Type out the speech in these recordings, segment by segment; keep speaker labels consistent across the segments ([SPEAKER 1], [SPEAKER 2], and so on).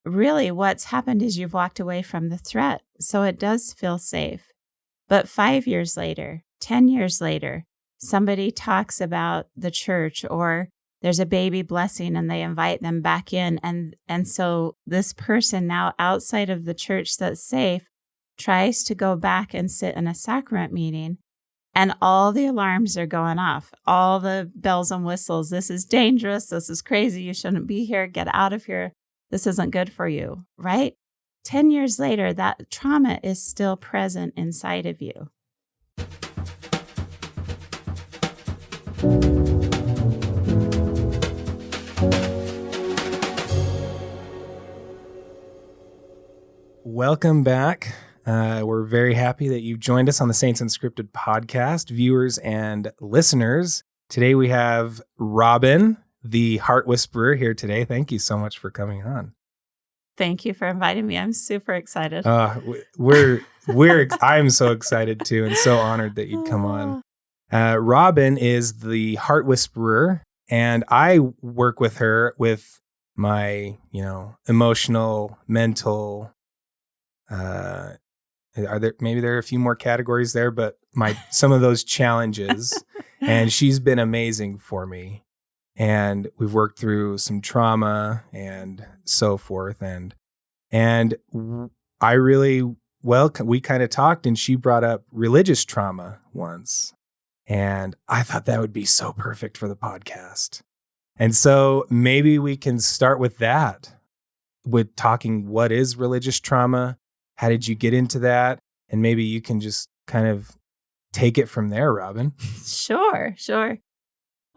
[SPEAKER 1] really what's happened is you've walked away from the threat. So it does feel safe. But 5 years later, 10 years later, somebody talks about the church, or there's a baby blessing and they invite them back in. And so this person now outside of the church that's safe tries to go back and sit in a sacrament meeting, and all the alarms are going off, all the bells and whistles. This is dangerous. This is crazy. You shouldn't be here. Get out of here. This isn't good for you, right? 10 years later, that trauma is still present inside of you.
[SPEAKER 2] Welcome back. We're very happy that you've joined us on the Saints Unscripted podcast, viewers and listeners. Today we have Robin, the Heart Whisperer, here today. Thank you so much for coming on.
[SPEAKER 1] Thank you for inviting me. I'm super excited.
[SPEAKER 2] I'm so excited too, and so honored that you'd come on. Robin is the Heart Whisperer, and I work with her with my, emotional, mental. There are a few more categories there, but some of those challenges, and she's been amazing for me. And we've worked through some trauma and so forth. And I really, we kind of talked, and she brought up religious trauma once. And I thought that would be so perfect for the podcast. And so maybe we can start with that, with talking what is religious trauma? How did you get into that? And maybe you can just kind of take it from there, Robin.
[SPEAKER 1] Sure.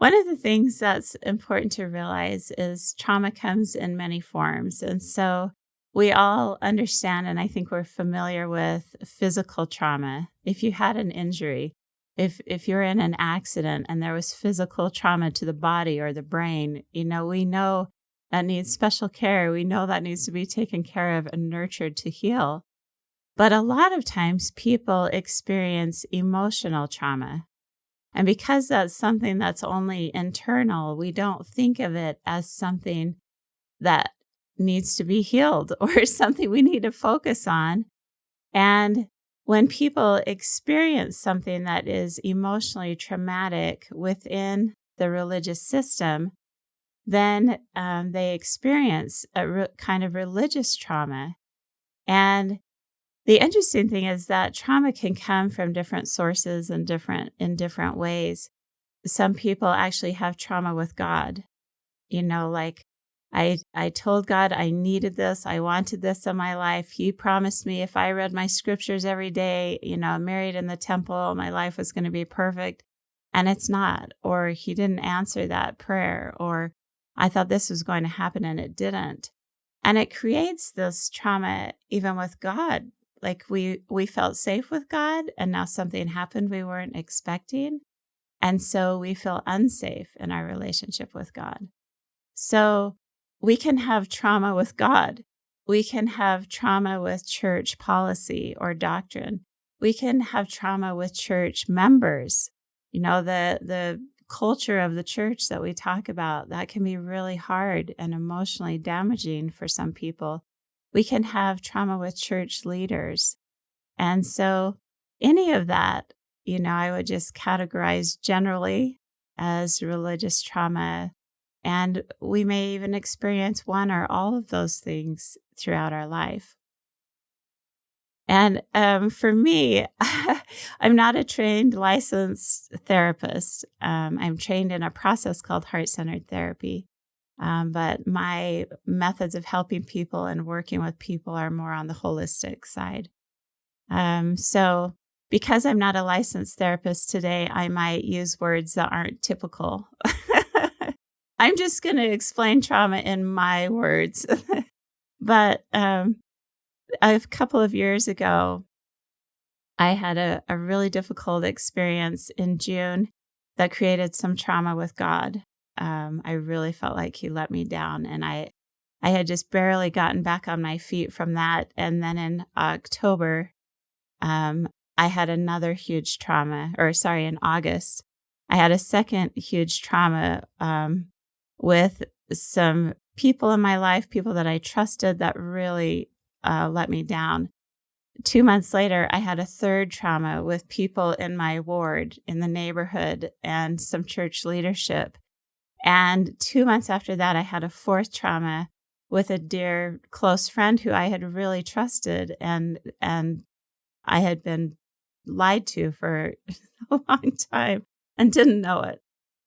[SPEAKER 1] One of the things that's important to realize is trauma comes in many forms. And so we all understand, and I think we're familiar with physical trauma. If you had an injury, if you're in an accident and there was physical trauma to the body or the brain, we know that needs special care. We know that needs to be taken care of and nurtured to heal. But a lot of times people experience emotional trauma. And because that's something that's only internal, we don't think of it as something that needs to be healed or something we need to focus on. And when people experience something that is emotionally traumatic within the religious system, then they experience a kind of religious trauma. And the interesting thing is that trauma can come from different sources and in different ways. Some people actually have trauma with God. Like I told God I needed this. I wanted this in my life. He promised me if I read my scriptures every day, married in the temple, my life was going to be perfect. And it's not. Or he didn't answer that prayer. Or I thought this was going to happen and it didn't. And it creates this trauma even with God. Like we felt safe with God, and now something happened we weren't expecting. And so we feel unsafe in our relationship with God. So we can have trauma with God. We can have trauma with church policy or doctrine. We can have trauma with church members. The culture of the church that we talk about, that can be really hard and emotionally damaging for some people. We can have trauma with church leaders. And so any of that, I would just categorize generally as religious trauma. And we may even experience one or all of those things throughout our life. And for me, I'm not a trained licensed therapist. I'm trained in a process called heart-centered therapy. But my methods of helping people and working with people are more on the holistic side. So because I'm not a licensed therapist today, I might use words that aren't typical. I'm just going to explain trauma in my words. But a couple of years ago, I had a really difficult experience in June that created some trauma with God. I really felt like he let me down, and I had just barely gotten back on my feet from that. And then in October, I had another huge trauma, in August, I had a second huge trauma with some people in my life, people that I trusted, that really let me down. 2 months later, I had a third trauma with people in my ward, in the neighborhood, and some church leadership. And 2 months after that, I had a fourth trauma with a dear close friend who I had really trusted, and I had been lied to for a long time and didn't know it.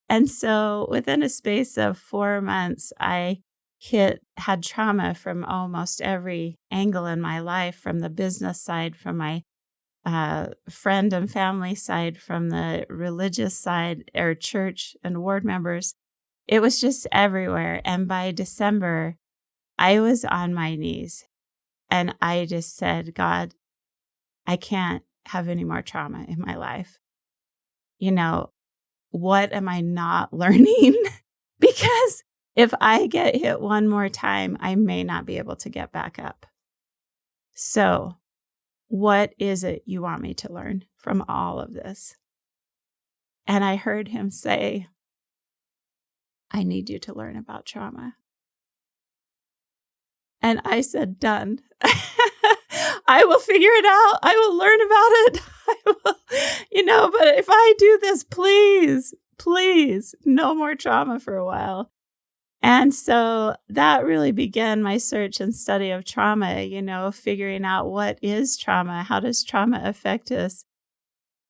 [SPEAKER 1] And so within a space of 4 months, I had trauma from almost every angle in my life, from the business side, from my friend and family side, from the religious side, or church and ward members. It was just everywhere. And by December, I was on my knees and I just said, God, I can't have any more trauma in my life. What am I not learning? Because if I get hit one more time, I may not be able to get back up. So, what is it you want me to learn from all of this? And I heard him say, I need you to learn about trauma. And I said, done. I will figure it out. I will learn about it. But if I do this, please, no more trauma for a while. And so that really began my search and study of trauma, figuring out what is trauma, how does trauma affect us,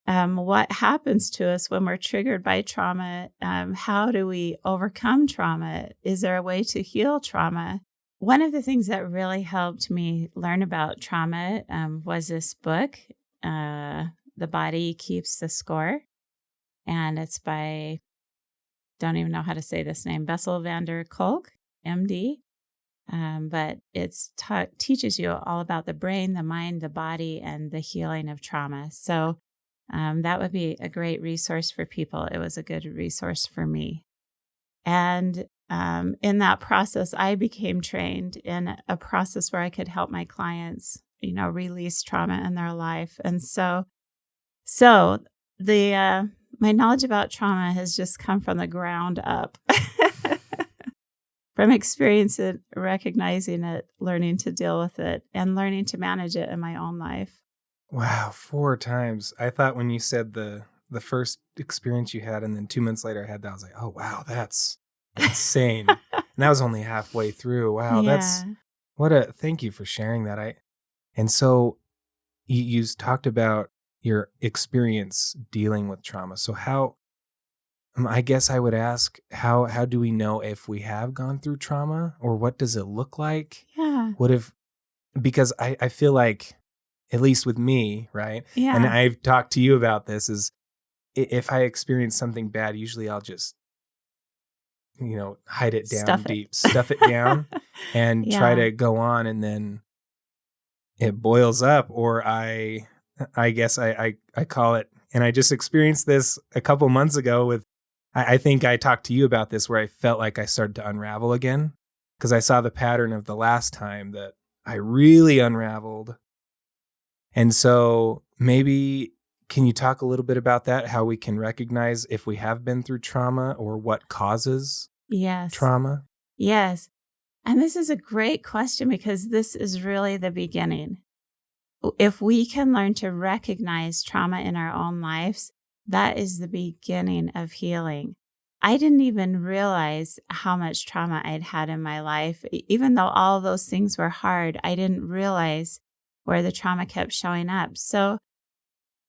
[SPEAKER 1] what happens to us when we're triggered by trauma, how do we overcome trauma, is there a way to heal trauma? One of the things that really helped me learn about trauma was this book, The Body Keeps the Score, and it's by, don't even know how to say this name, Bessel van der Kolk, MD. But it teaches you all about the brain, the mind, the body, and the healing of trauma. So that would be a great resource for people. It was a good resource for me. And in that process, I became trained in a process where I could help my clients, release trauma in their life. And so the my knowledge about trauma has just come from the ground up, from experience it, recognizing it, learning to deal with it, and learning to manage it in my own life.
[SPEAKER 2] Wow, 4 times. I thought when you said the first experience you had and then 2 months later I had that, I was like, oh, wow, that's insane. And that was only halfway through. Wow,
[SPEAKER 1] Yeah.
[SPEAKER 2] Thank you for sharing that. And so you talked about your experience dealing with trauma. So how, I guess I would ask, how do we know if we have gone through trauma, or what does it look like?
[SPEAKER 1] Yeah.
[SPEAKER 2] Because I feel like, at least with me, right?
[SPEAKER 1] Yeah.
[SPEAKER 2] And I've talked to you about this, is if I experience something bad, usually I'll just, hide it down deep, stuff it down and try to go on, and then it boils up, or I guess I call it, and I just experienced this a couple months ago with, I think I talked to you about this, where I felt like I started to unravel again, because I saw the pattern of the last time that I really unraveled. And so maybe, can you talk a little bit about that, how we can recognize if we have been through trauma, or what causes trauma?
[SPEAKER 1] Yes. And this is a great question, because this is really the beginning. If we can learn to recognize trauma in our own lives, that is the beginning of healing. I didn't even realize how much trauma I'd had in my life. Even though all those things were hard, I didn't realize where the trauma kept showing up. So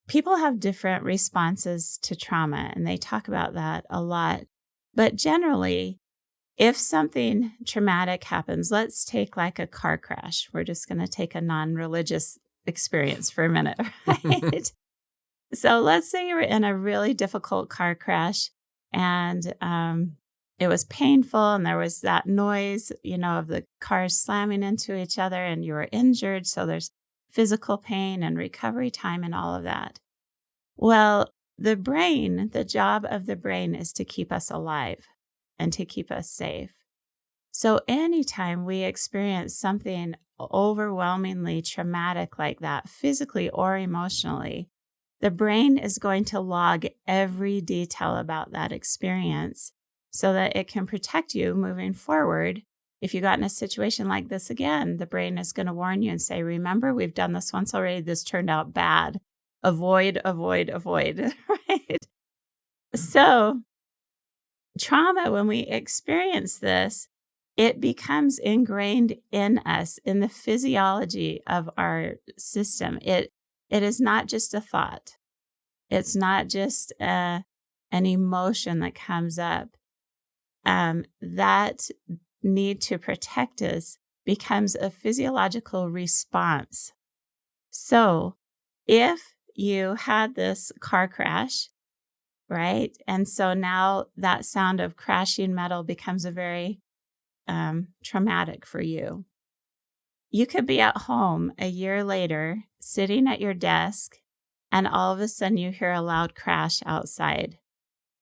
[SPEAKER 1] people have different responses to trauma, and they talk about that a lot. But generally, if something traumatic happens, let's take like a car crash. We're just going to take a non-religious experience for a minute, right? So let's say you were in a really difficult car crash, and it was painful, and there was that noise, of the cars slamming into each other, and you were injured. So there's physical pain and recovery time and all of that. Well, the job of the brain is to keep us alive and to keep us safe. So anytime we experience something overwhelmingly traumatic like that, physically or emotionally, the brain is going to log every detail about that experience so that it can protect you moving forward if you got in a situation like this again, the brain is going to warn you and say, remember, we've done this once already. This turned out bad. Avoid, avoid, avoid, right? So trauma, when we experience this, it becomes ingrained in us, in the physiology of our system. It is not just a thought. It's not just an emotion that comes up. That need to protect us becomes a physiological response. So if you had this car crash, right? And so now that sound of crashing metal becomes a very traumatic for you. You could be at home a year later, sitting at your desk, and all of a sudden you hear a loud crash outside.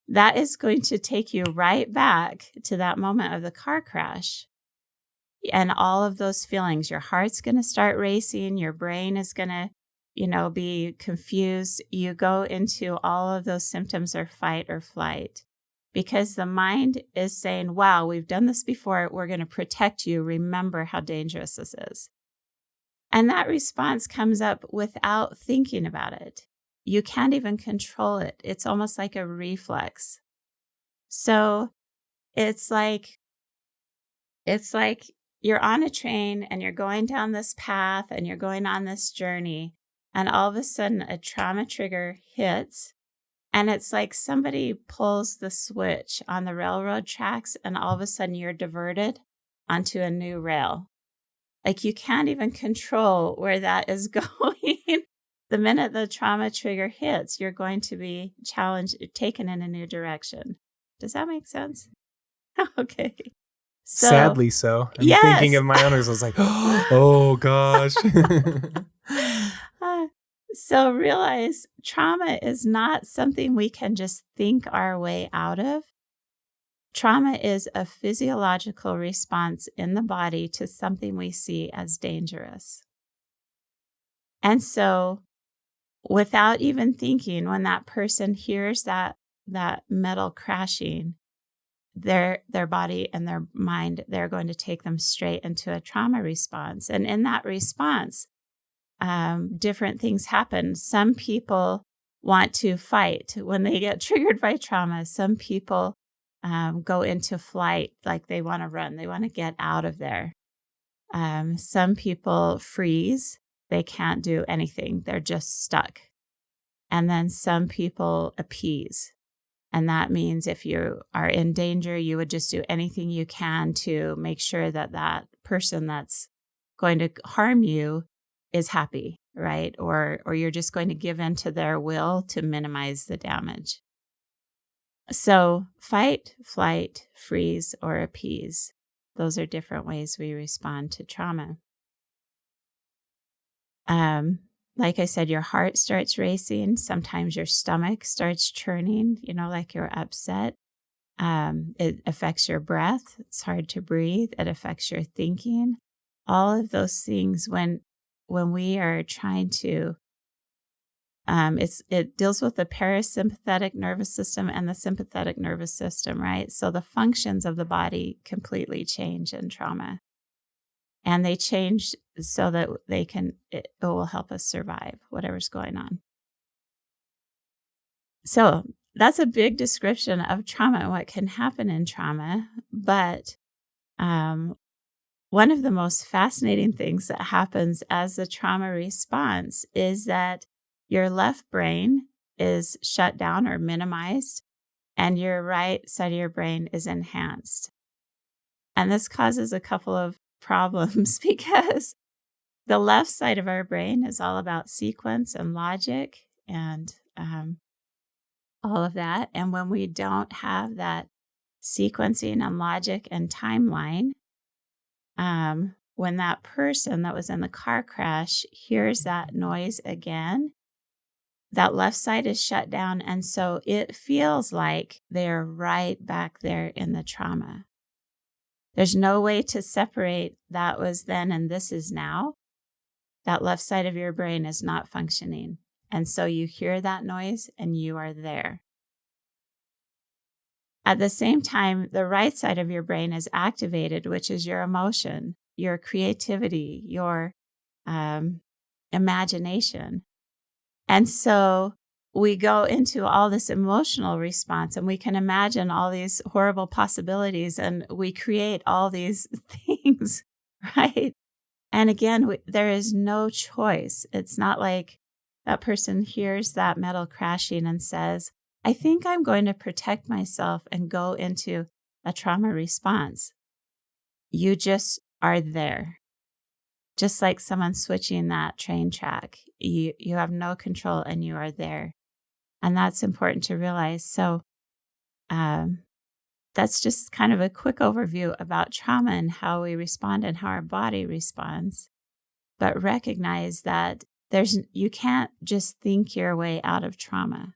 [SPEAKER 1] That is going to take you right back to that moment of the car crash. And all of those feelings, your heart's going to start racing, your brain is going to, be confused. You go into all of those symptoms of fight or flight because the mind is saying, wow, we've done this before. We're going to protect you. Remember how dangerous this is. And that response comes up without thinking about it. You can't even control it. It's almost like a reflex. So it's like you're on a train and you're going down this path and you're going on this journey, and all of a sudden a trauma trigger hits, and it's like somebody pulls the switch on the railroad tracks and all of a sudden you're diverted onto a new rail. Like you can't even control where that is going. The minute the trauma trigger hits, you're going to be challenged, taken in a new direction. Does that make sense? Okay. So,
[SPEAKER 2] sadly so. I'm
[SPEAKER 1] yes.
[SPEAKER 2] thinking of my owners. I was like, oh gosh.
[SPEAKER 1] So realize trauma is not something we can just think our way out of. Trauma is a physiological response in the body to something we see as dangerous. And so without even thinking, when that person hears that metal crashing, their body and their mind, they're going to take them straight into a trauma response. And in that response, different things happen. Some people want to fight when they get triggered by trauma. Some people go into flight, like they want to run. They want to get out of there. Some people freeze. They can't do anything. They're just stuck. And then some people appease. And that means if you are in danger, you would just do anything you can to make sure that that person that's going to harm you is happy, right? Or you're just going to give in to their will to minimize the damage. So fight, flight, freeze, or appease. Those are different ways we respond to trauma. Like I said, your heart starts racing. Sometimes your stomach starts churning, like you're upset. It affects your breath. It's hard to breathe. It affects your thinking. All of those things when we are trying to, it deals with the parasympathetic nervous system and the sympathetic nervous system, right? So the functions of the body completely change in trauma. And they change so that it will help us survive whatever's going on. So that's a big description of trauma and what can happen in trauma. But one of the most fascinating things that happens as a trauma response is that your left brain is shut down or minimized, and your right side of your brain is enhanced. And this causes a couple of problems because the left side of our brain is all about sequence and logic and all of that. And when we don't have that sequencing and logic and timeline, when that person that was in the car crash hears that noise again, that left side is shut down. And so it feels like they're right back there in the trauma. There's no way to separate that was then and this is now. That left side of your brain is not functioning. And so you hear that noise and you are there. At the same time, the right side of your brain is activated, which is your emotion, your creativity, your imagination. And so we go into all this emotional response, and we can imagine all these horrible possibilities, and we create all these things, right? And again, there is no choice. It's not like that person hears that metal crashing and says, I think I'm going to protect myself and go into a trauma response. You just are there. Just like someone switching that train track, you have no control and you are there. And that's important to realize. So that's just kind of a quick overview about trauma and how we respond and how our body responds. But recognize that you can't just think your way out of trauma.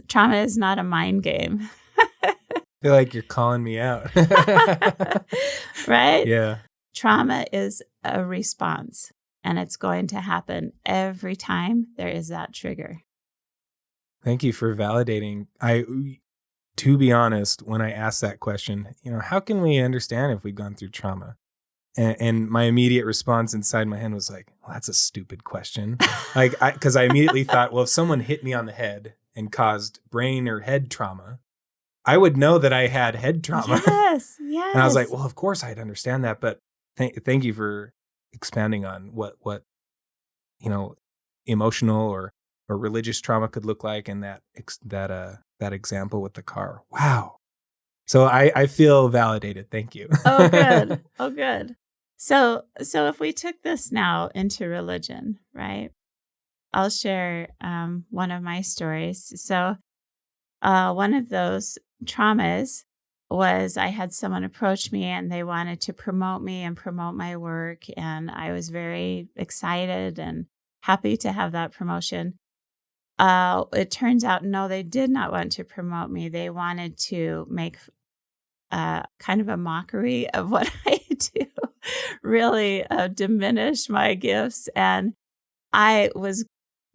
[SPEAKER 1] Trauma is not a mind game.
[SPEAKER 2] I feel like you're calling me out.
[SPEAKER 1] Right?
[SPEAKER 2] Yeah.
[SPEAKER 1] Trauma is a response, and it's going to happen every time there is that trigger.
[SPEAKER 2] Thank you for validating. To be honest, when I asked that question, how can we understand if we've gone through trauma? And my immediate response inside my head was like, well, that's a stupid question. Because I immediately thought, well, if someone hit me on the head and caused brain or head trauma, I would know that I had head trauma.
[SPEAKER 1] Yes.
[SPEAKER 2] And I was like, well, of course I'd understand that. But thank you for expounding on what emotional or religious trauma could look like, and that example with the car. Wow. So I feel validated. Thank you.
[SPEAKER 1] Oh, good. Oh, good. So if we took this now into religion, right? I'll share one of my stories. So one of those traumas was I had someone approach me and they wanted to promote me and promote my work. And I was very excited and happy to have that promotion. It turns out, no, they did not want to promote me. They wanted to make kind of a mockery of what I do, really diminish my gifts. And I was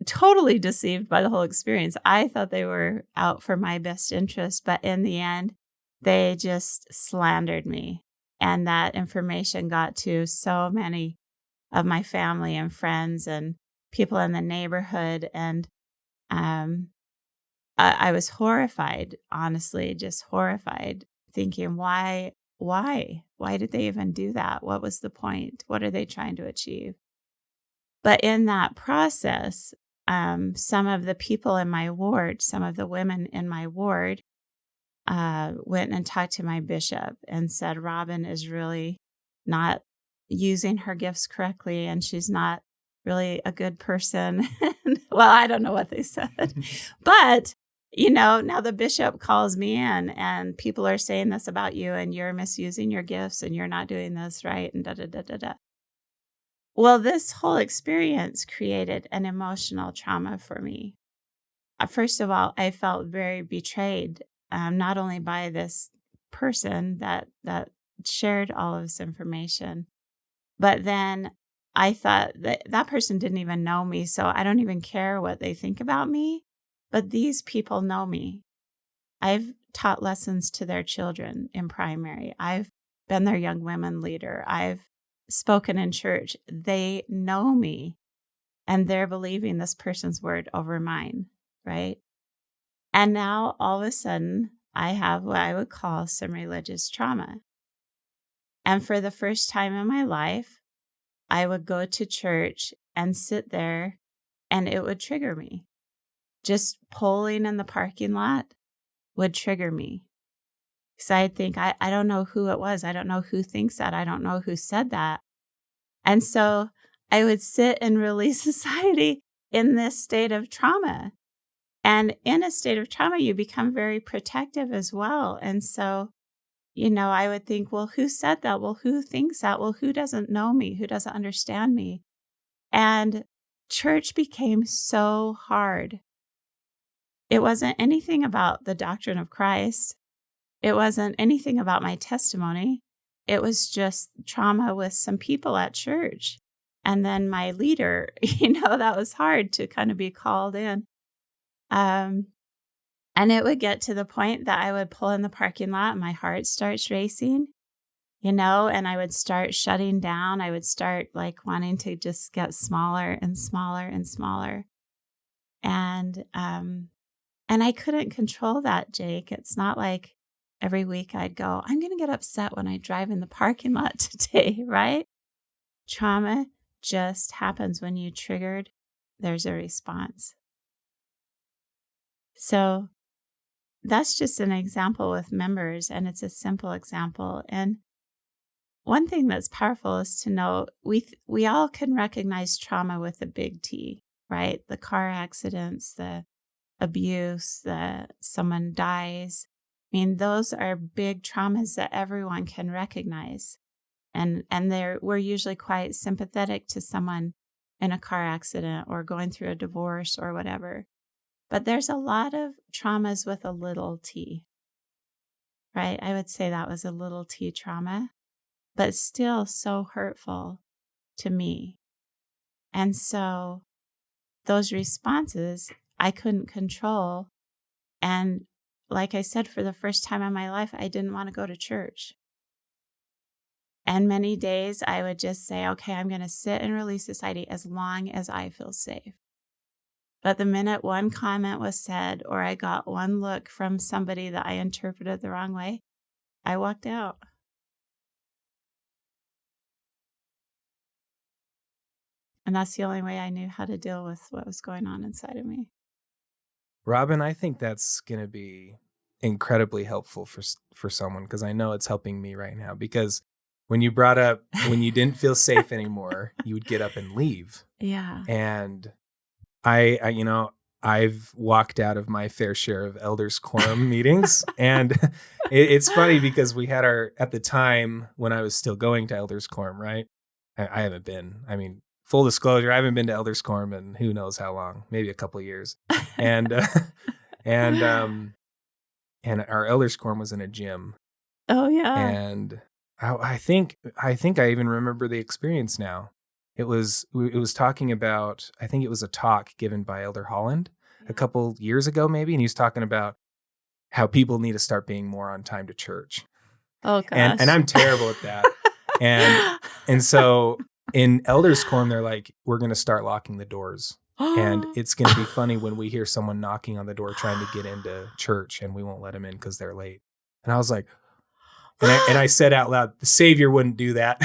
[SPEAKER 1] totally deceived by the whole experience. I thought they were out for my best interest, but in the end, they just slandered me. And that information got to so many of my family and friends and people in the neighborhood. And I was horrified, honestly, just horrified, thinking, why did they even do that? What was the point? What are they trying to achieve? But in that process, some of the people in my ward, some of the women in my ward, went and talked to my bishop and said, Robin is really not using her gifts correctly, and she's not really a good person. Well, I don't know what they said, but now the bishop calls me in and people are saying this about you and you're misusing your gifts and you're not doing this right and da, da, da, da, da. Well, this whole experience created an emotional trauma for me. First of all, I felt very betrayed, not only by this person that shared all of this information, but then I thought that person didn't even know me, so I don't even care what they think about me. But these people know me. I've taught lessons to their children in primary. I've been their young women leader. I've spoken in church. They know me, and they're believing this person's word over mine, right? And now all of a sudden, I have what I would call some religious trauma. And for the first time in my life, I would go to church and sit there, and it would trigger me. Just polling in the parking lot would trigger me. Because I'd think, I don't know who it was. I don't know who thinks that. I don't know who said that. And so I would sit in Relief Society in this state of trauma. And in a state of trauma, you become very protective as well. And so, I would think, well, who said that? Well, who thinks that? Well, who doesn't know me? Who doesn't understand me? And church became so hard. It wasn't anything about the doctrine of Christ. It wasn't anything about my testimony. It was just trauma with some people at church. And then my leader, that was hard to kind of be called in. And it would get to the point that I would pull in the parking lot and my heart starts racing, and I would start shutting down. I would start like wanting to just get smaller and smaller and smaller. And I couldn't control that, Jake. It's not like every week I'd go, I'm going to get upset when I drive in the parking lot today, right? Trauma just happens when you triggered, there's a response. So that's just an example with members, and it's a simple example. And one thing that's powerful is to know we all can recognize trauma with a big T, right? The car accidents, the abuse, someone dies. I mean, those are big traumas that everyone can recognize. And we're usually quite sympathetic to someone in a car accident or going through a divorce or whatever. But there's a lot of traumas with a little t, right? I would say that was a little t trauma, but still so hurtful to me. And so those responses I couldn't control. And like I said, for the first time in my life, I didn't want to go to church. And many days I would just say, okay, I'm going to sit in Relief Society as long as I feel safe. But the minute one comment was said, or I got one look from somebody that I interpreted the wrong way, I walked out. And that's the only way I knew how to deal with what was going on inside of me.
[SPEAKER 2] Robin, I think that's going to be incredibly helpful for someone, because I know it's helping me right now. Because when you brought up when you didn't feel safe anymore, you would get up and leave.
[SPEAKER 1] Yeah.
[SPEAKER 2] And I've walked out of my fair share of elders quorum meetings. And it's funny because we had at the time when I was still going to elders quorum, right? I haven't been, full disclosure, I haven't been to elders quorum in who knows how long, maybe a couple of years. And our elders quorum was in a gym.
[SPEAKER 1] Oh yeah.
[SPEAKER 2] And I think I even remember the experience now. It was talking about, I think it was a talk given by Elder Holland a couple years ago maybe, and he was talking about how people need to start being more on time to church.
[SPEAKER 1] Oh gosh.
[SPEAKER 2] And I'm terrible at that. And so in elders quorum, they're like, we're going to start locking the doors. And it's going to be funny when we hear someone knocking on the door trying to get into church, and we won't let them in because they're late. And I was like, and I said out loud, the Savior wouldn't do that.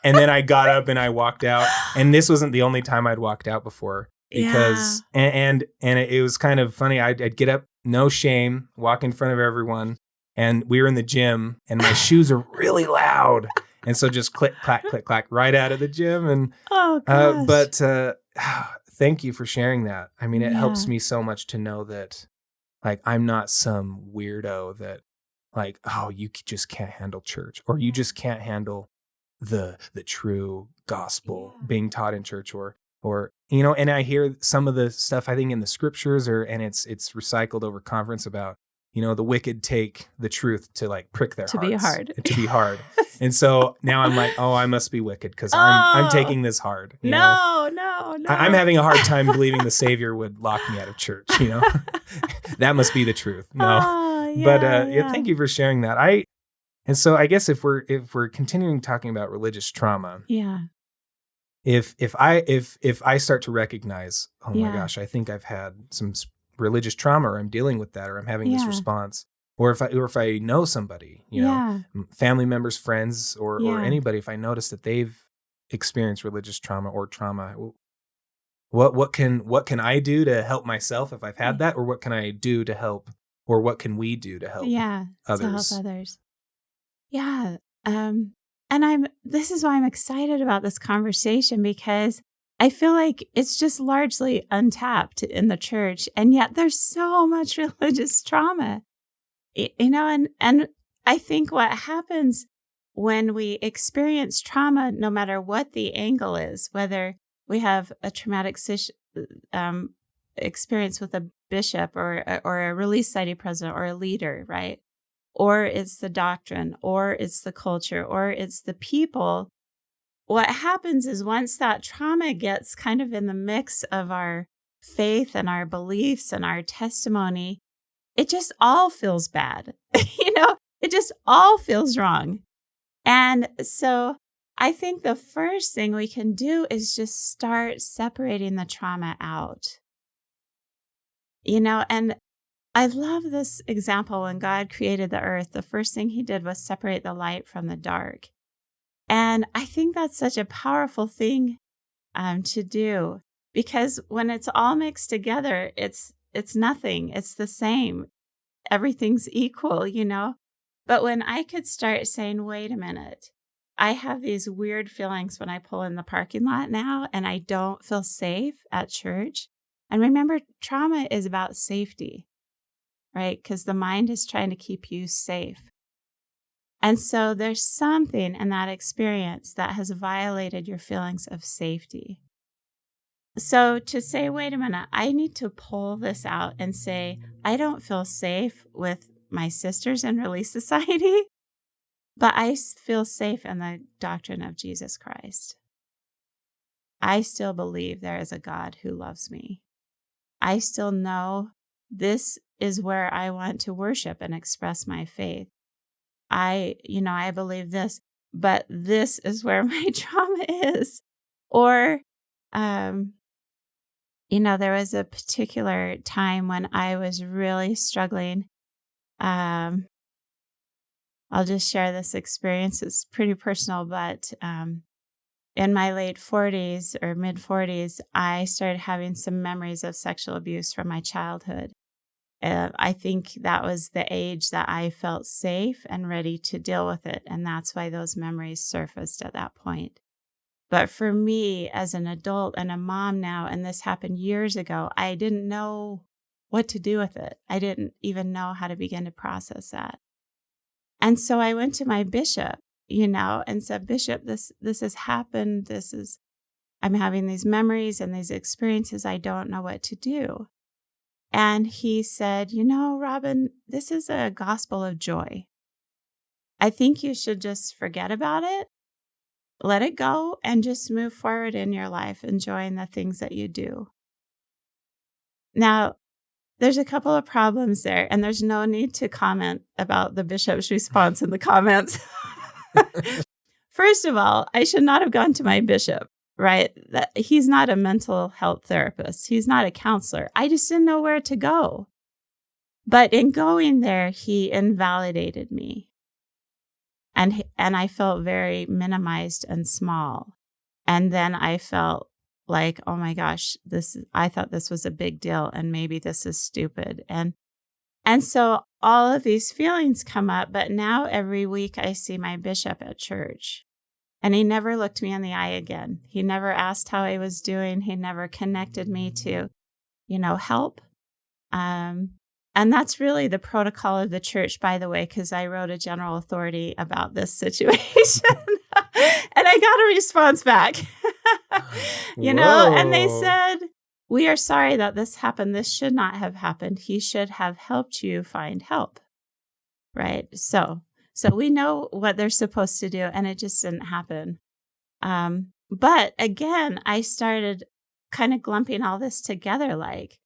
[SPEAKER 2] And then I got up and I walked out. And this wasn't the only time I'd walked out before, because and it was kind of funny. I'd get up, no shame, walk in front of everyone, and we were in the gym, and my shoes are really loud, and so just click, clack, click, clack, right out of the gym. And but thank you for sharing that. It helps me so much to know that, like, I'm not some weirdo that, like, oh, you just can't handle church, or you just can't handle the true gospel being taught in church, or and I hear some of the stuff, I think, in the scriptures, and it's recycled over conference about, the wicked take the truth to, like, prick their hearts. To be hard. And so now I'm like, oh, I must be wicked because I'm taking this hard.
[SPEAKER 1] No.
[SPEAKER 2] I'm having a hard time believing the Savior would lock me out of church. That must be the truth. No, but thank you for sharing that. And so I guess if we're continuing talking about religious trauma, if I start to recognize, oh my gosh, I think I've had some religious trauma, or I'm dealing with that, or I'm having this response, or if I know somebody, family members, friends, or anybody, if I notice that they've experienced religious trauma or trauma, what can I do to help myself if I've had that, or what can I do to help, or what can we do to help others?
[SPEAKER 1] To help others. Yeah. And this is why I'm excited about this conversation, because I feel like it's just largely untapped in the church. And yet there's so much religious trauma, and I think what happens when we experience trauma, no matter what the angle is, whether we have a traumatic experience with a bishop or a Relief Society president or a leader, right? Or it's the doctrine, or it's the culture, or it's the people. What happens is once that trauma gets kind of in the mix of our faith and our beliefs and our testimony, it just all feels bad. It just all feels wrong. And so I think the first thing we can do is just start separating the trauma out. And I love this example. When God created the earth, the first thing he did was separate the light from the dark. And I think that's such a powerful thing to do, because when it's all mixed together, it's nothing. It's the same. Everything's equal, But when I could start saying, wait a minute, I have these weird feelings when I pull in the parking lot now, and I don't feel safe at church. And remember, trauma is about safety, right? Because the mind is trying to keep you safe. And so there's something in that experience that has violated your feelings of safety. So to say, wait a minute, I need to pull this out and say, I don't feel safe with my sisters in Relief Society, but I feel safe in the doctrine of Jesus Christ. I still believe there is a God who loves me. I still know this is where I want to worship and express my faith. I believe this, but this is where my trauma is. Or, there was a particular time when I was really struggling. I'll just share this experience. It's pretty personal, but in my late 40s or mid 40s, I started having some memories of sexual abuse from my childhood. I think that was the age that I felt safe and ready to deal with it. And that's why those memories surfaced at that point. But for me, as an adult and a mom now, and this happened years ago, I didn't know what to do with it. I didn't even know how to begin to process that. And so I went to my bishop, and said, Bishop, this has happened. I'm having these memories and these experiences. I don't know what to do. And he said, Robin, this is a gospel of joy. I think you should just forget about it, let it go, and just move forward in your life, enjoying the things that you do. Now, there's a couple of problems there, and there's no need to comment about the bishop's response in the comments. First of all, I should not have gone to my bishop. Right? He's not a mental health therapist. He's not a counselor. I just didn't know where to go. But in going there, he invalidated me. And I felt very minimized and small. And then I felt like, oh my gosh, I thought this was a big deal, and maybe this is stupid. And so all of these feelings come up, but now every week I see my bishop at church. And he never looked me in the eye again. He never asked how I was doing. He never connected me to, help. And that's really the protocol of the church, by the way, because I wrote a general authority about this situation. And I got a response back, and they said, we are sorry that this happened. This should not have happened. He should have helped you find help. Right? So we know what they're supposed to do, and it just didn't happen. But again, I started kind of glumping all this together like,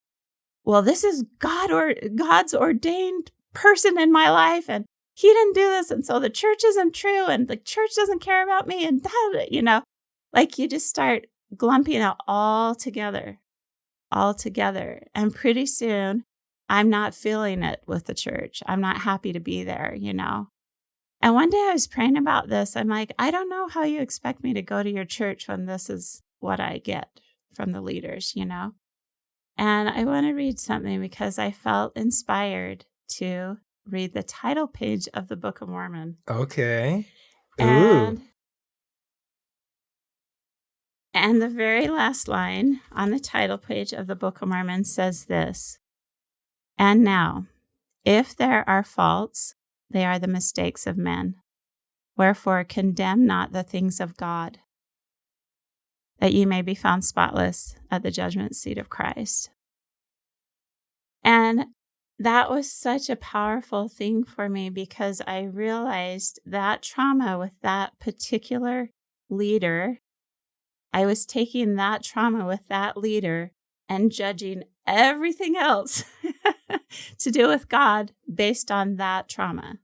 [SPEAKER 1] well, this is God's ordained person in my life, and he didn't do this, and so the church isn't true, and the church doesn't care about me, and that, like you just start glumping it all together. And pretty soon, I'm not feeling it with the church. I'm not happy to be there, And one day I was praying about this. I'm like, I don't know how you expect me to go to your church when this is what I get from the leaders, And I want to read something because I felt inspired to read the title page of the Book of Mormon.
[SPEAKER 2] Okay. Ooh.
[SPEAKER 1] And the very last line on the title page of the Book of Mormon says this: and now, if there are faults, they are the mistakes of men. Wherefore condemn not the things of God, that ye may be found spotless at the judgment seat of Christ. And that was such a powerful thing for me, because I realized that trauma with that particular leader, I was taking that trauma with that leader and judging everything else to do with God based on that trauma.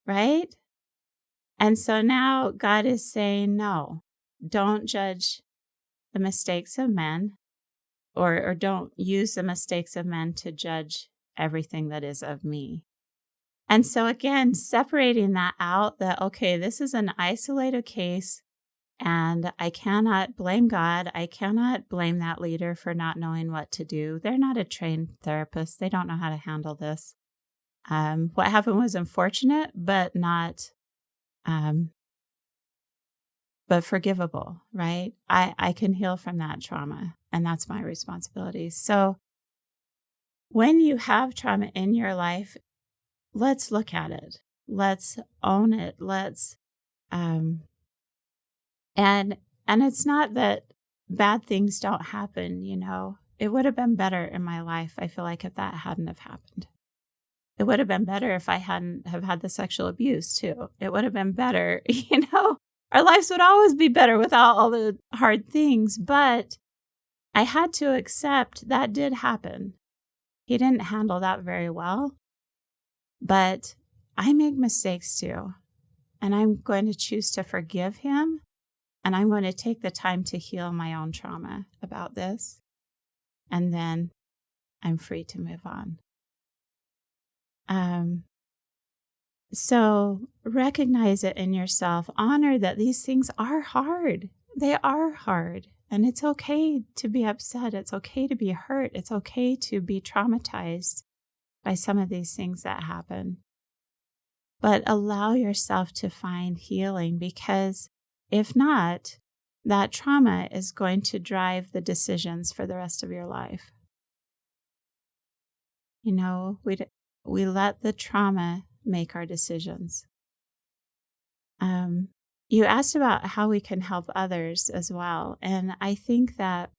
[SPEAKER 1] Right? And so now God is saying, no, don't judge the mistakes of men, or don't use the mistakes of men to judge everything that is of me. And so again, separating that out, that, okay, this is an isolated case and I cannot blame God. I cannot blame that leader for not knowing what to do. They're not a trained therapist. They don't know how to handle this. What happened was unfortunate, but not, but forgivable, right? I can heal from that trauma, and that's my responsibility. So when you have trauma in your life, let's look at it. Let's own it. Let's, and it's not that bad things don't happen, you know. It would have been better in my life, I feel like, if that hadn't have happened. It would have been better if I hadn't have had the sexual abuse too. It would have been better, you know. Our lives would always be better without all the hard things, but I had to accept that did happen. He didn't handle that very well, but I make mistakes too, and I'm going to choose to forgive him, and I'm going to take the time to heal my own trauma about this, and then I'm free to move on. So recognize it in yourself. Honor that these things are hard. They are hard. And it's okay to be upset. It's okay to be hurt. It's okay to be traumatized by some of these things that happen. But allow yourself to find healing, because if not, that trauma is going to drive the decisions for the rest of your life. You know, we let the trauma make our decisions. You asked about how we can help others as well. And I think that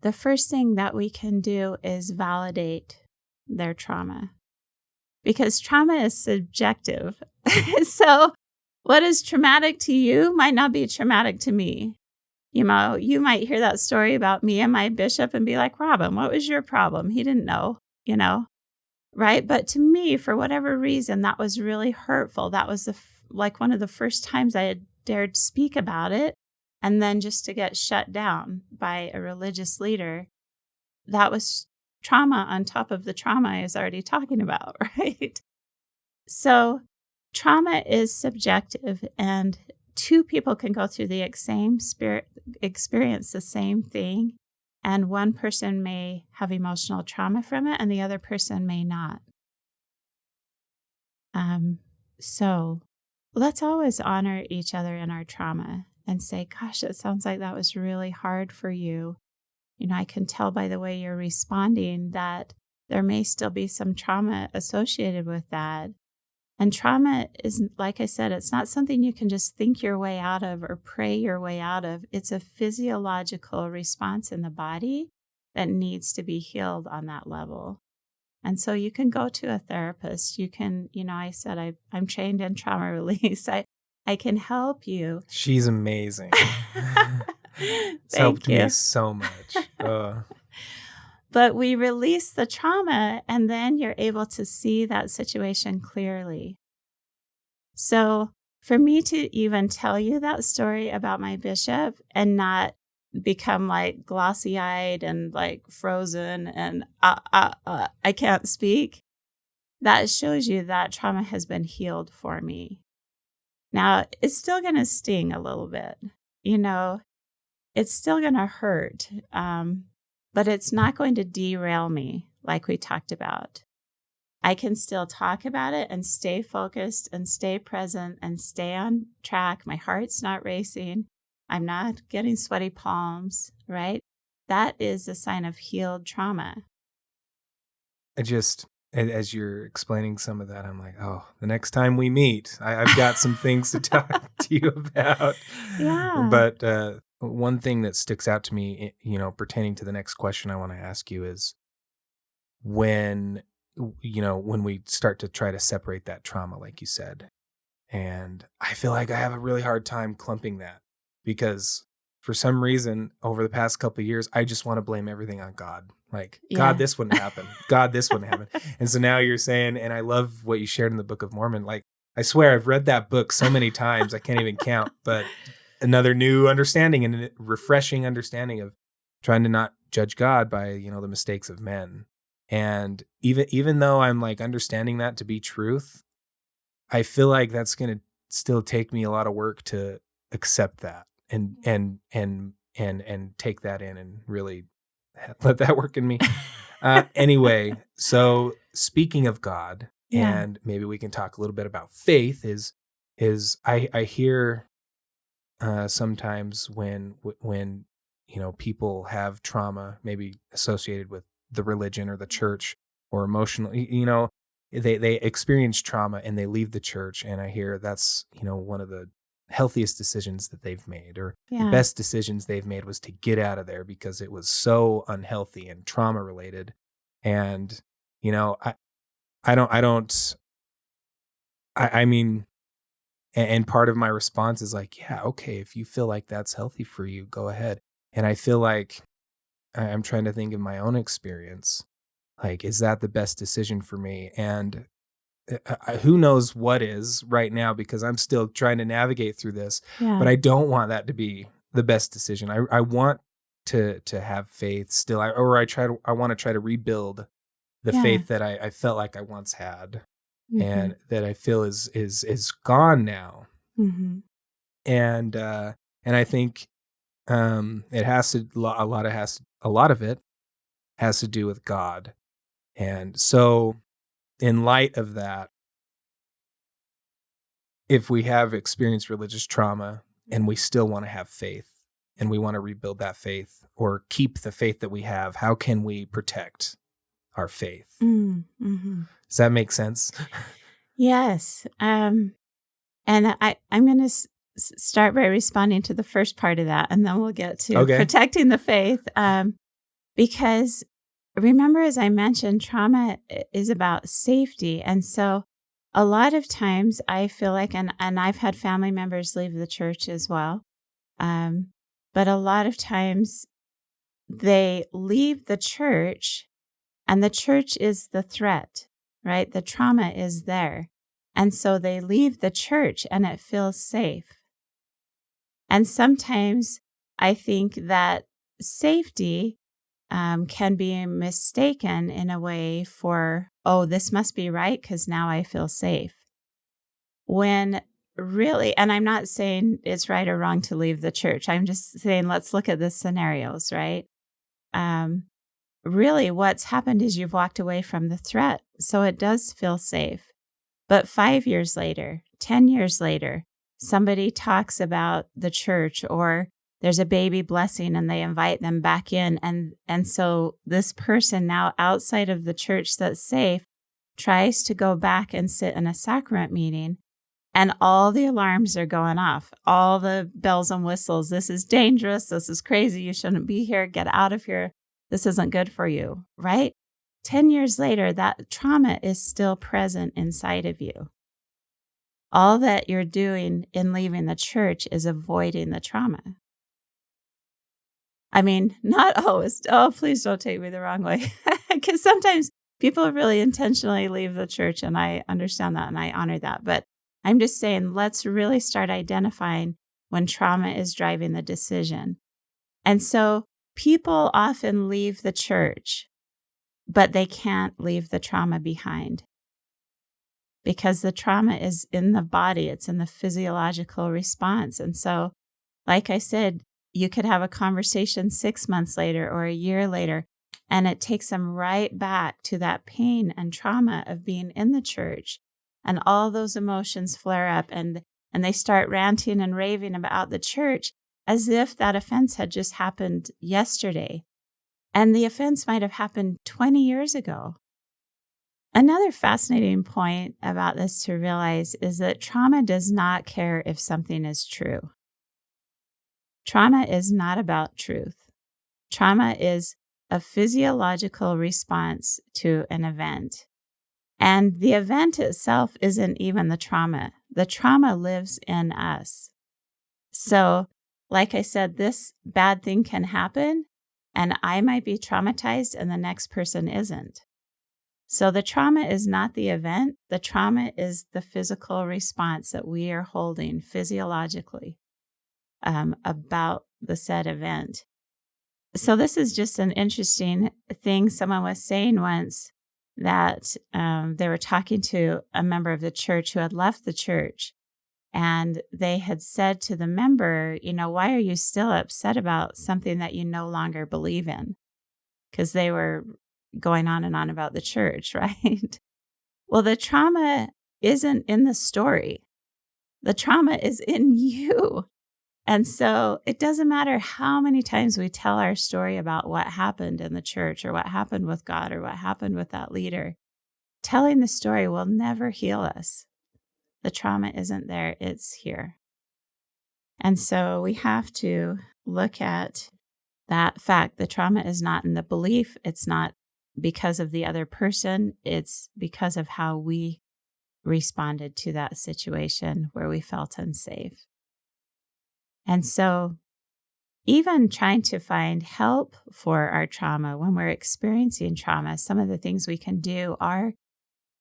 [SPEAKER 1] the first thing that we can do is validate their trauma, because trauma is subjective. So what is traumatic to you might not be traumatic to me. You know, you might hear that story about me and my bishop and be like, Robin, what was your problem? He didn't know, you know. Right? But to me, for whatever reason, that was really hurtful. That was like one of the first times I had dared speak about it. And then just to get shut down by a religious leader, that was trauma on top of the trauma I was already talking about, right? So trauma is subjective, and two people can go through the same experience the same thing. And one person may have emotional trauma from it, and the other person may not. So let's always honor each other in our trauma and say, gosh, it sounds like that was really hard for you. You know, I can tell by the way you're responding that there may still be some trauma associated with that. And trauma is, like I said, it's not something you can just think your way out of or pray your way out of. It's a physiological response in the body that needs to be healed on that level. And so you can go to a therapist. You can, you know, I said I'm trained in trauma release. I can help you.
[SPEAKER 2] She's amazing. It's helped me so much.
[SPEAKER 1] But we release the trauma, and then you're able to see that situation clearly. So for me to even tell you that story about my bishop and not become like glossy-eyed and like frozen and I can't speak, that shows you that trauma has been healed for me. Now, it's still going to sting a little bit. You know, it's still going to hurt. But it's not going to derail me like we talked about. I can still talk about it and stay focused and stay present and stay on track. My heart's not racing. I'm not getting sweaty palms, right? That is a sign of healed trauma.
[SPEAKER 2] As you're explaining some of that, I'm like, oh, the next time we meet, I've got some things to talk to you about.
[SPEAKER 1] Yeah.
[SPEAKER 2] But one thing that sticks out to me, you know, pertaining to the next question I want to ask you is when we start to try to separate that trauma, like you said, and I feel like I have a really hard time clumping that, because for some reason over the past couple of years, I just want to blame everything on God. Like,
[SPEAKER 1] Yeah.
[SPEAKER 2] God, this wouldn't happen. God, this wouldn't happen. And so now you're saying, and I love what you shared in the Book of Mormon. Like, I swear I've read that book so many times, I can't even count, but another new understanding and a refreshing understanding of trying to not judge God by, the mistakes of men. And even though I'm like understanding that to be truth, I feel like that's going to still take me a lot of work to accept that and take that in and really let that work in me. Anyway, so speaking of God,
[SPEAKER 1] Yeah.
[SPEAKER 2] and maybe we can talk a little bit about faith is I hear sometimes when people have trauma maybe associated with the religion or the church or emotional, they experience trauma and they leave the church, and I hear that's one of the healthiest decisions that they've made, or the
[SPEAKER 1] Yeah.
[SPEAKER 2] best decisions they've made was to get out of there because it was so unhealthy and trauma related. And I mean, and part of my response is like, yeah, okay, if you feel like that's healthy for you, go ahead. And I feel like I'm trying to think of my own experience. Like, is that the best decision for me? And who knows what is right now, because I'm still trying to navigate through this,
[SPEAKER 1] Yeah.
[SPEAKER 2] but I don't want that to be the best decision. I want to have faith still. I want to try to rebuild the
[SPEAKER 1] Yeah.
[SPEAKER 2] faith that I felt like I once had,
[SPEAKER 1] Mhm.
[SPEAKER 2] and that I feel is gone now.
[SPEAKER 1] Mhm.
[SPEAKER 2] And I think it has to a lot of it has to do with God. And so in light of that, if we have experienced religious trauma and we still want to have faith and we want to rebuild that faith or keep the faith that we have, how can we protect our faith?
[SPEAKER 1] Mm-hmm.
[SPEAKER 2] Does that make sense?
[SPEAKER 1] Yes. And I'm going to start by responding to the first part of that, and then we'll get to protecting the faith. Because remember, as I mentioned, trauma is about safety. And so a lot of times I feel like, and I've had family members leave the church as well. But a lot of times they leave the church and the church is the threat, right? The trauma is there. And so they leave the church and it feels safe. And sometimes I think that safety can be mistaken in a way for, oh, this must be right because now I feel safe. When really, and I'm not saying it's right or wrong to leave the church. I'm just saying, let's look at the scenarios, right? Really, what's happened is you've walked away from the threat. So it does feel safe. But 5 years later, 10 years later, somebody talks about the church, or there's a baby blessing and they invite them back in. And so this person now outside of the church that's safe tries to go back and sit in a sacrament meeting, and all the alarms are going off, all the bells and whistles. This is dangerous. This is crazy. You shouldn't be here. Get out of here. This isn't good for you, right? 10 years later, that trauma is still present inside of you. All that you're doing in leaving the church is avoiding the trauma. I mean, not always. Oh, please don't take me the wrong way. Because sometimes people really intentionally leave the church, and I understand that and I honor that. But I'm just saying, let's really start identifying when trauma is driving the decision. And so people often leave the church, but they can't leave the trauma behind. Because the trauma is in the body, it's in the physiological response. And so, like I said, you could have a conversation 6 months later or a year later, and it takes them right back to that pain and trauma of being in the church. And all those emotions flare up, and they start ranting and raving about the church as if that offense had just happened yesterday. And the offense might have happened 20 years ago. Another fascinating point about this to realize is that trauma does not care if something is true. Trauma is not about truth. Trauma is a physiological response to an event. And the event itself isn't even the trauma. The trauma lives in us. So like I said, this bad thing can happen and I might be traumatized and the next person isn't. So the trauma is not the event. The trauma is the physical response that we are holding physiologically about the said event. So this is just an interesting thing. Someone was saying once that they were talking to a member of the church who had left the church. And they had said to the member, why are you still upset about something that you no longer believe in? Because they were going on and on about the church, right? Well, the trauma isn't in the story. The trauma is in you. And so it doesn't matter how many times we tell our story about what happened in the church or what happened with God or what happened with that leader. Telling the story will never heal us. The trauma isn't there, it's here. And so we have to look at that fact. The trauma is not in the belief. It's not because of the other person. It's because of how we responded to that situation where we felt unsafe. And so even trying to find help for our trauma when we're experiencing trauma, some of the things we can do are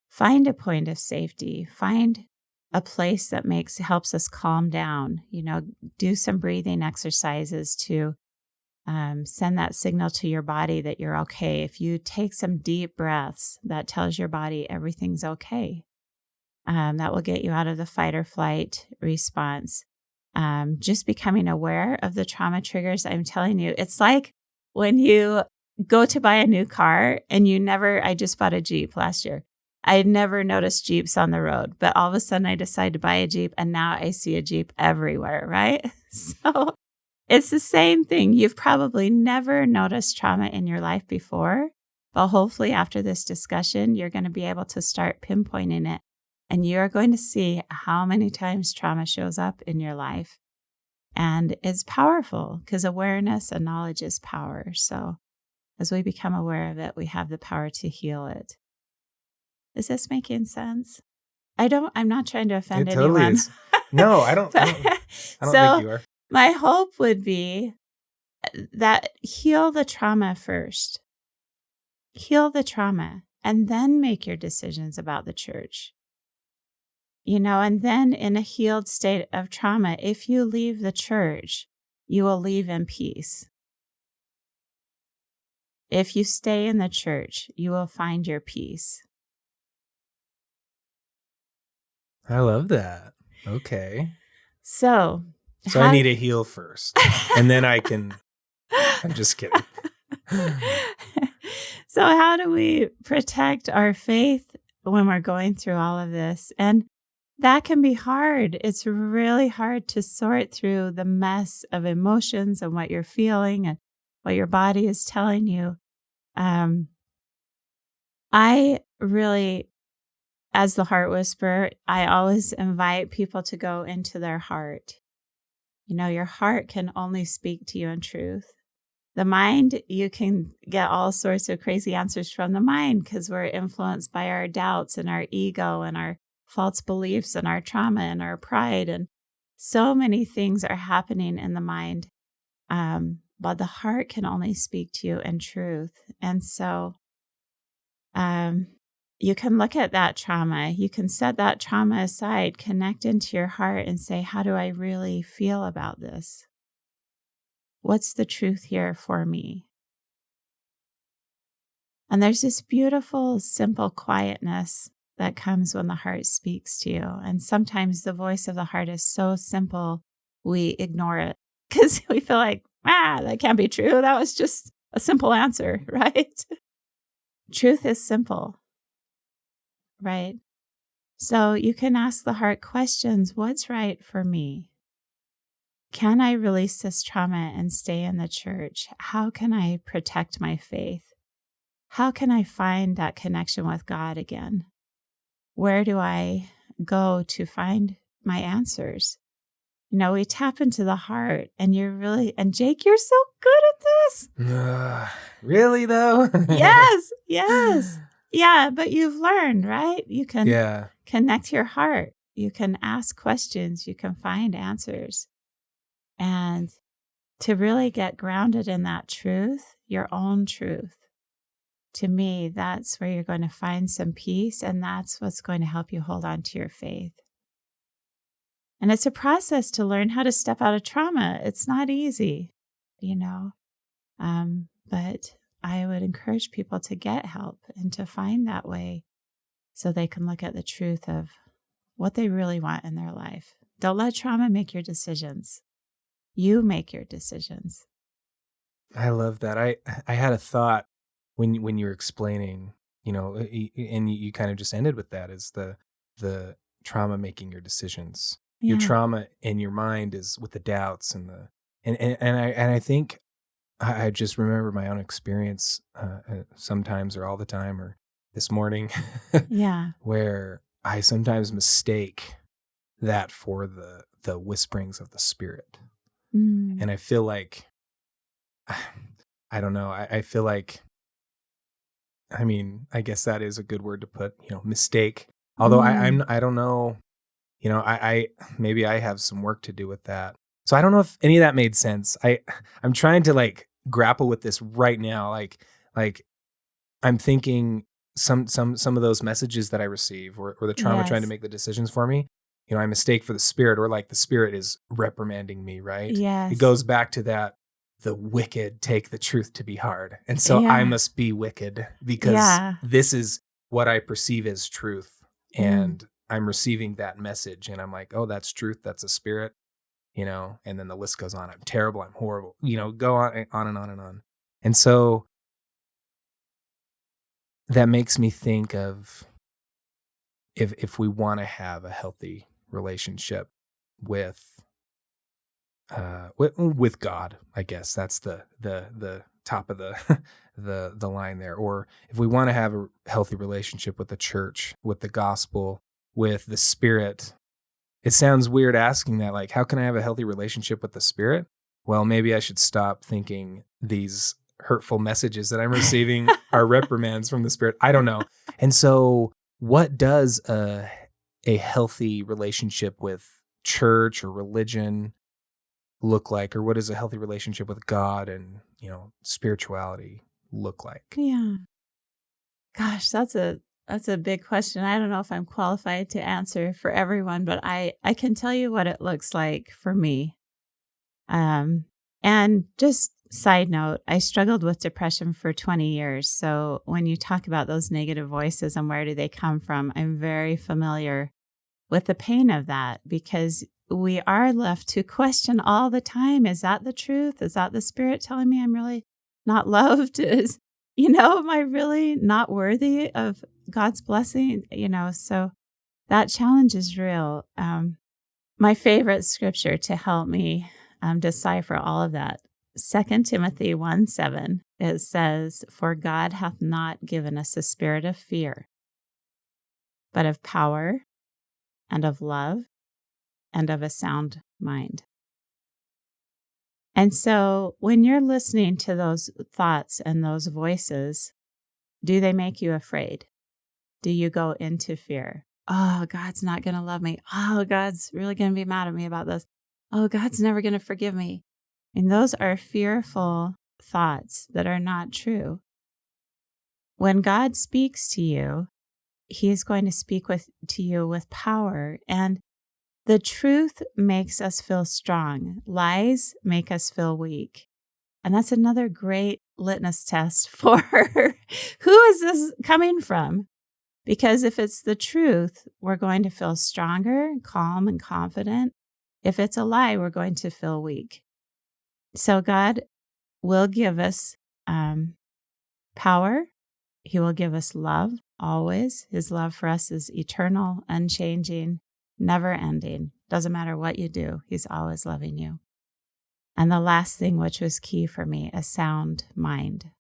[SPEAKER 1] find a point of safety, find a place that helps us calm down, do some breathing exercises to send that signal to your body that you're okay. If you take some deep breaths, that tells your body everything's okay. That will get you out of the fight or flight response. Just becoming aware of the trauma triggers. I'm telling you, it's like when you go to buy a new car and I just bought a Jeep last year. I had never noticed Jeeps on the road, but all of a sudden I decided to buy a Jeep and now I see a Jeep everywhere, right? So it's the same thing. You've probably never noticed trauma in your life before, but hopefully after this discussion, you're going to be able to start pinpointing it and you're going to see how many times trauma shows up in your life. And it's powerful because awareness and knowledge is power. So as we become aware of it, we have the power to heal it. Is this making sense? I'm not trying to offend anyone. It totally is.
[SPEAKER 2] No, I don't think you are.
[SPEAKER 1] My hope would be that heal the trauma first. Heal the trauma and then make your decisions about the church. And then in a healed state of trauma, if you leave the church, you will leave in peace. If you stay in the church, you will find your peace.
[SPEAKER 2] I love that. Okay.
[SPEAKER 1] So
[SPEAKER 2] I need to heal first, and then I can. I'm just kidding.
[SPEAKER 1] So how do we protect our faith when we're going through all of this? And that can be hard. It's really hard to sort through the mess of emotions and what you're feeling and what your body is telling you. I really, as the heart whisperer, I always invite people to go into their heart. Your heart can only speak to you in truth. The mind, you can get all sorts of crazy answers from the mind because we're influenced by our doubts and our ego and our false beliefs and our trauma and our pride. And so many things are happening in the mind. But the heart can only speak to you in truth. And so you can look at that trauma. You can set that trauma aside, connect into your heart and say, how do I really feel about this? What's the truth here for me? And there's this beautiful, simple quietness that comes when the heart speaks to you. And sometimes the voice of the heart is so simple, we ignore it because we feel like, that can't be true. That was just a simple answer, right? Truth is simple, right? So you can ask the heart questions. What's right for me? Can I release this trauma and stay in the church? How can I protect my faith? How can I find that connection with God again? Where do I go to find my answers? We tap into the heart and and Jake, you're so good at this.
[SPEAKER 2] Really though?
[SPEAKER 1] Yes. Yeah, but you've learned, right? You can connect your heart. You can ask questions. You can find answers. And to really get grounded in that truth, your own truth, to me, that's where you're going to find some peace, and that's what's going to help you hold on to your faith. And it's a process to learn how to step out of trauma. It's not easy, but I would encourage people to get help and to find that way so they can look at the truth of what they really want in their life. Don't let trauma make your decisions. You make your decisions.
[SPEAKER 2] I love that. I had a thought when you were explaining, and you kind of just ended with that, is the trauma making your decisions.
[SPEAKER 1] Yeah.
[SPEAKER 2] Your trauma in your mind is with the doubts and I think I just remember my own experience sometimes, or all the time, or this morning,
[SPEAKER 1] Yeah.
[SPEAKER 2] where I sometimes mistake that for the whisperings of the Spirit.
[SPEAKER 1] Mm.
[SPEAKER 2] And I feel like, I don't know, I feel like, I guess that is a good word to put, mistake. Although I don't know, I maybe I have some work to do with that. So I don't know if any of that made sense. I'm trying to grapple with this right now. Like I'm thinking some of those messages that I receive, or the trauma trying to make the decisions for me, I mistake for the Spirit, or the Spirit is reprimanding me, right?
[SPEAKER 1] Yes.
[SPEAKER 2] It goes back to that, the wicked take the truth to be hard. And so I must be wicked because this is what I perceive as truth. And I'm receiving that message, and I'm like, oh, that's truth. That's a Spirit, and then the list goes on. I'm terrible. I'm horrible, go on and on and on. And so that makes me think of, if we want to have a healthy relationship with God, I guess that's the top of the the line there. Or if we want to have a healthy relationship with the church, with the gospel, with the Spirit, it sounds weird asking that. How can I have a healthy relationship with the Spirit? Well, maybe I should stop thinking these hurtful messages that I'm receiving are reprimands from the Spirit. I don't know. And so what does a healthy relationship with church or religion look like? Or what does a healthy relationship with God and, spirituality look like?
[SPEAKER 1] Yeah. Gosh, that's a big question. I don't know if I'm qualified to answer for everyone, but I can tell you what it looks like for me. And just side note, I struggled with depression for 20 years. So when you talk about those negative voices and where do they come from, I'm very familiar with the pain of that, because we are left to question all the time. Is that the truth? Is that the Spirit telling me I'm really not loved? Am I really not worthy of God's blessing? So that challenge is real. My favorite scripture to help me decipher all of that, 2 Timothy 1:7, it says, "For God hath not given us a spirit of fear, but of power and of love and of a sound mind." And so when you're listening to those thoughts and those voices, do they make you afraid? Do you go into fear? Oh, God's not going to love me. Oh, God's really going to be mad at me about this. Oh, God's never going to forgive me. And those are fearful thoughts that are not true. When God speaks to you, He is going to speak to you with power. And the truth makes us feel strong. Lies make us feel weak. And that's another great litmus test for who is this coming from? Because if it's the truth, we're going to feel stronger, calm, and confident. If it's a lie, we're going to feel weak. So God will give us power. He will give us love always. His love for us is eternal, unchanging, never ending. Doesn't matter what you do, He's always loving you. And the last thing, which was key for me, a sound mind.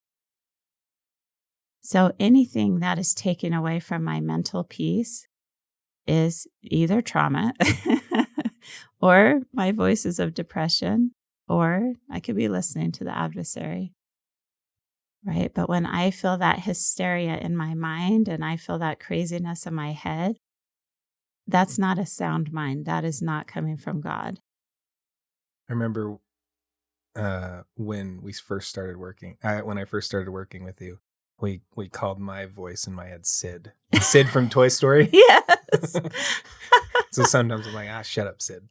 [SPEAKER 1] So anything that is taken away from my mental peace is either trauma or my voices of depression, or I could be listening to the adversary, right? But when I feel that hysteria in my mind and I feel that craziness in my head, that's not a sound mind. That is not coming from God.
[SPEAKER 2] I remember when we first started working, when I first started working with you, we called my voice in my head Sid. Sid from Toy Story.
[SPEAKER 1] Yes.
[SPEAKER 2] So sometimes I'm like, shut up, Sid.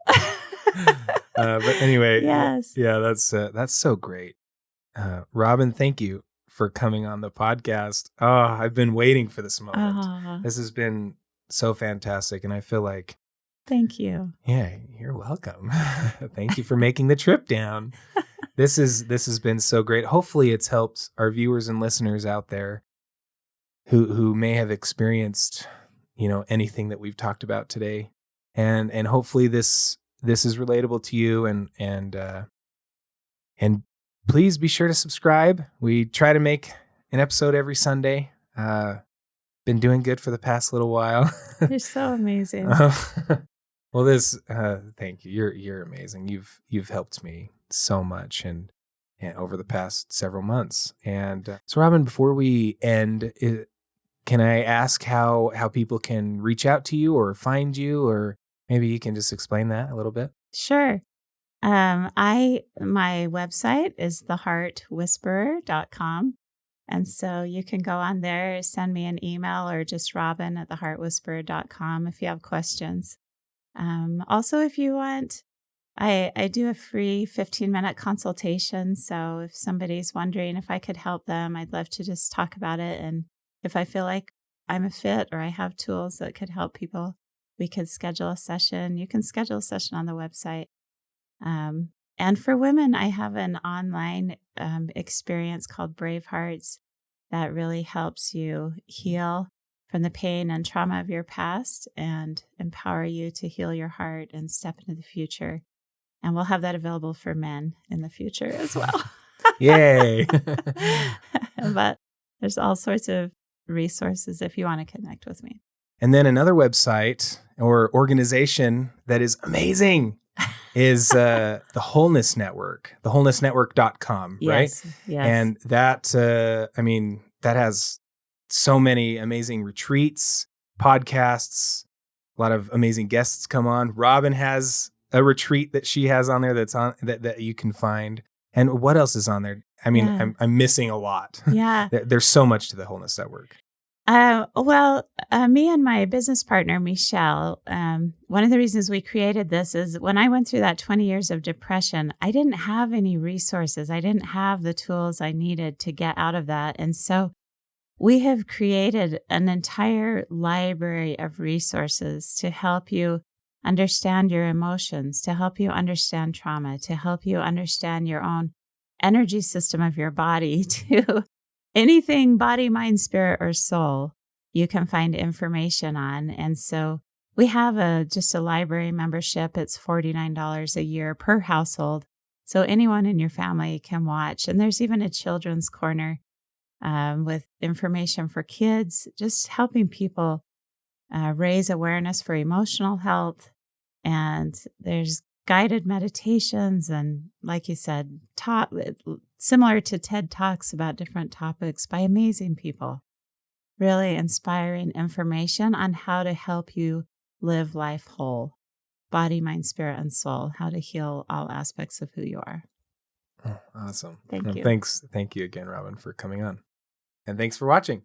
[SPEAKER 2] But anyway,
[SPEAKER 1] yes.
[SPEAKER 2] yeah, that's so great. Robin, thank you for coming on the podcast. Oh, I've been waiting for this moment. This has been so fantastic. And I feel like,
[SPEAKER 1] thank you.
[SPEAKER 2] Yeah, you're welcome. Thank you for making the trip down. This has been so great. Hopefully it's helped our viewers and listeners out there who may have experienced, anything that we've talked about today. And hopefully this is relatable to you, and please be sure to subscribe. We try to make an episode every Sunday. Been doing good for the past little while.
[SPEAKER 1] You're so amazing.
[SPEAKER 2] Well, thank you. You're amazing. You've helped me so much and over the past several months. And so, Robin, before we end, can I ask how people can reach out to you or find you, or maybe you can just explain that a little bit?
[SPEAKER 1] Sure. My website is theheartwhisperer.com. And so you can go on there, send me an email, or just robin@theheartwhisperer.com if you have questions. Also, if you want, I do a free 15-minute consultation. So if somebody's wondering if I could help them, I'd love to just talk about it. And if I feel like I'm a fit or I have tools that could help people, we could schedule a session. You can schedule a session on the website. And for women, I have an online experience called Brave Hearts that really helps you heal from the pain and trauma of your past and empower you to heal your heart and step into the future. And we'll have that available for men in the future as well.
[SPEAKER 2] Yay!
[SPEAKER 1] But there's all sorts of resources if you want to connect with me.
[SPEAKER 2] And then another website or organization that is amazing is the Wholeness Network, thewholenessnetwork.com, right?
[SPEAKER 1] Yes.
[SPEAKER 2] And that, that has so many amazing retreats, podcasts, a lot of amazing guests come on. Robin has a retreat that she has on there that's on that you can find. And what else is on there? I'm missing a lot.
[SPEAKER 1] Yeah.
[SPEAKER 2] There's so much to the Wholeness Network.
[SPEAKER 1] Me and my business partner, Michelle, one of the reasons we created this is when I went through that 20 years of depression, I didn't have any resources. I didn't have the tools I needed to get out of that. And so we have created an entire library of resources to help you understand your emotions, to help you understand trauma, to help you understand your own energy system of your body, to anything body, mind, spirit, or soul, you can find information on. And so we have just a library membership. It's $49 a year per household. So anyone in your family can watch. And there's even a children's corner with information for kids, just helping people raise awareness for emotional health. And there's guided meditations and, like you said, similar to TED Talks about different topics by amazing people. Really inspiring information on how to help you live life whole, body, mind, spirit, and soul, how to heal all aspects of who you are.
[SPEAKER 2] Oh, awesome.
[SPEAKER 1] Thank you.
[SPEAKER 2] Thanks. Thank you again, Robin, for coming on. And thanks for watching.